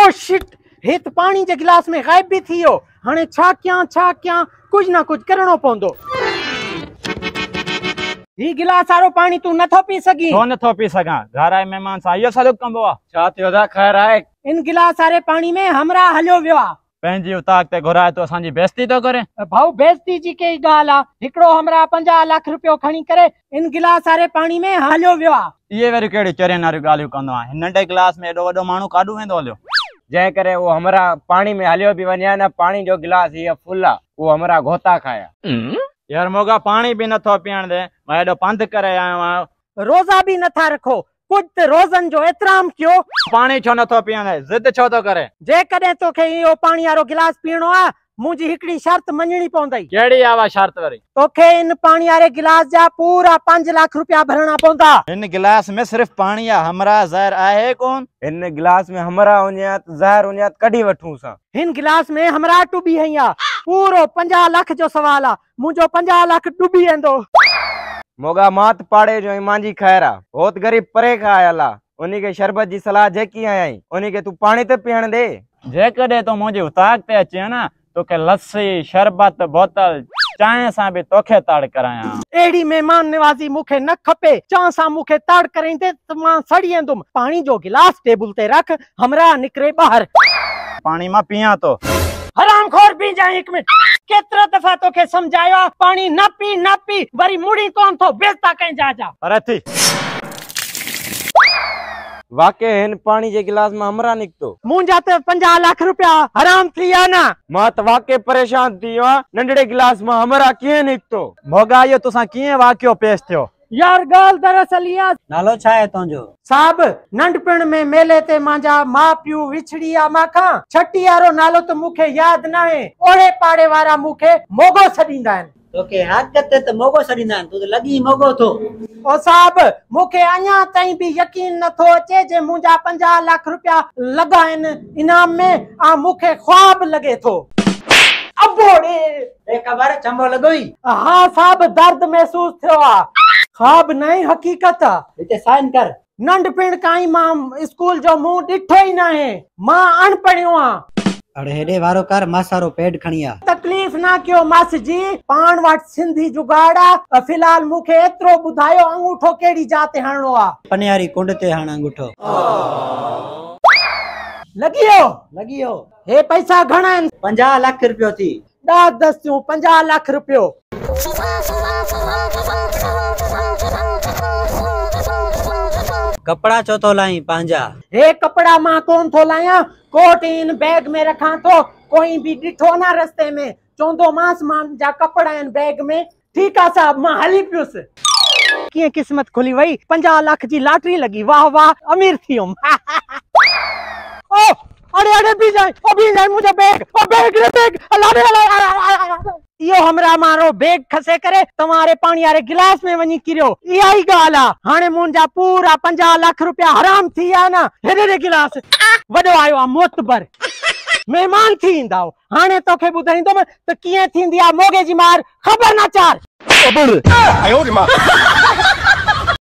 Oh shit, हित पानी जे गिलास में गायब भी थियो। हाणे छा कयां कुछ ना कुछ करणो पवंदो। ही गिलास वारो पानी तू नथो पी सगी? छो नथो पी सगां? घर आए मेहमान सां इहो सलूक कंबो आ? छा थियो दा? खैर आहे? इन गिलास वारे पानी में हमरा हलियो वियो आ। पंहिंजी उताक ते घुराए तो असांजी बेइज्जती तो करे। भाऊ बेइज्जती जी कई ॻाल्हि आ। हिकिड़ो हमरा 50 लाख रुपयो खणी करे इन गिलास वारे पानी में हलियो वियो आ। इहे वरी कहिड़ी चरियनि वारियूं ॻाल्हियूं कंदो आ? हिन नंढे गिलास में एॾो वॾो माण्हू काॾू वेंदो हलियो? जंहिं करे वो हमरा पानी में हलियो भी वञे न, पानी जो गिलास हीअ फुल आ, वो हमरा गोता खाया। यार मोगा पानी भी नथो पीअण दे, मैं एॾो पंध करे आयो आहियां। रोज़ा भी नथा रखो, कुछ त रोज़न जो एतराम कयो। पानी छो नथो पीअण दे? जिद छो तो करे? जेकॾहिं तोखे इहो पानी वारो गिलास पीअणो आ, मुंहिंजी हिकिड़ी शर्त मञणी पवंदई। कहिड़ी आवा शर्त वरी? तोखे इन पानी वारे गिलास जा पूरा 5 लाख रुपया भरणा पवंदा। इन गिलास में सिर्फ पानी आ, हमरा ज़हर आहे कोन? इन गिलास में हमरा उन्यात ज़हर उन्यात कढी वठूं सा। हिन गिलास में हमरा डुबी हई आ। पूरो 50 लाख जो सवाल आ, मुंहिंजो 50 लाख डुबी वेंदो। मोगा मात पाड़े जो मांजी खैर आ, बहुत गरीब परे का आयल आ, उन्ही के शरबत जी सलाह जेकी आई उन्ही के तू पानी ते पीअण दे। जेकॾहिं तो मुंहिंजी उताक ते अचे न, तोखे लस्सी शरबत बोतल चांहि सां भी तोखे ताड़ करायां। एड़ी मेहमान नवाजी मुखे न खपे। चां सां मुखे ताड़ कराईंदे त मां सड़ी वेंदुमि। पानी जो गिलास टेबल ते रख, हमरा निकरे ॿाहिर। पानी मां पियां तो। हरामखोर पी जाए। 1 मिनट, केतिरा दफ़ा तोखे समझायो पानी न पी, वरी मुड़ी कोन थो बेइज्जता कहीं जा। अरे थी वाकई हिन पानी जे गिलास में हमरा निकतो। मुंहिंजा त 50 लाख रुपया हराम थी विया न। मां त वाकई परेशान थी वियो आहियां, नंढड़े गिलास में हमरा कीअं निकतो? मोगा इहो तोसां कीअं वाक़ियो पेश थियो? यार ॻाल्हि दरअसल इहा। नालो छा आहे तुंहिंजो? साहब, नंढपण में मेले ते मुंहिंजा माउ पीउ विछड़ी आ माखां। छठी वारो नालो त मूंखे यादि न आहे। ओड़े पाड़े वारा मूंखे मोगो छॾींदा आहिनि। तोखे हक़त ते त मोगो छॾींदा आहिनि, तूं त लॻी मोगो थो। ओ साहब, मूंखे अञा ताईं भी यकीन नथो अचे जे मुंहिंजा 50 लाख रुपया लॻा आहिनि इनाम में। मूंखे ख्वाब लॻे थो। अबोड़े ख़बर चंबो लॻोई? हाँ साहब, दर्द महसूस थियो आ। ख्वाब नहीं हकीकत आ। हिते साइन कर। नंढपिण काई मां स्कूल जो मुंह ॾिठो ही न आहे। मां अनपढ़ियो आ। अड़े हेॾे वारो कर, मासारो पेड खणी आ। तकलीफ़ ना कयो मास जी, पाण वट सिंधी जुगाड़ आ। फिलहाल मूंखे एतिरो ॿुधायो, अंगूठो कहिड़ी जाते हणणो आ? पनियारी कुंड ते हण अंगूठो। लॻियो। हे पैसा घणा आहिनि? 50 लाख रुपयो थी। ॾाढ दस्तियूं 50 लाख रुपयो। कपड़ा छो थो लाई पंहिंजा? हे कपड़ा मां कोन थो लायां, कोट इन बैग में रखां थो। कोई भी ॾिठो ना रस्ते में चवंदो मांस मुंहिंजा कपड़ा आहिनि बैग में। ठीकु आहे साहब, मां हली पियुसि। कीअं किस्मत खुली वई, 50 लाख जी लॉटरी लगी। वाह वाह, अमीर थी वियुमि। ओ अरे भी जाए मुझे बैग इहो हमरा मारो बैग खसे करे तुम्हारे पानी वारे गिलास में वञी किरियो। इहा ही ॻाल्हि आ। हाणे मुंहिंजा पूरा 50 लाख रुपया हराम थी विया न। हेॾे गिलास वॾो आयो आ मोतबर, मेहमान थी ईंदा। हाणे तोखे ॿुधाईंदुमि त कीअं थींदी आ मोगे जी मार। ख़बर ना चार।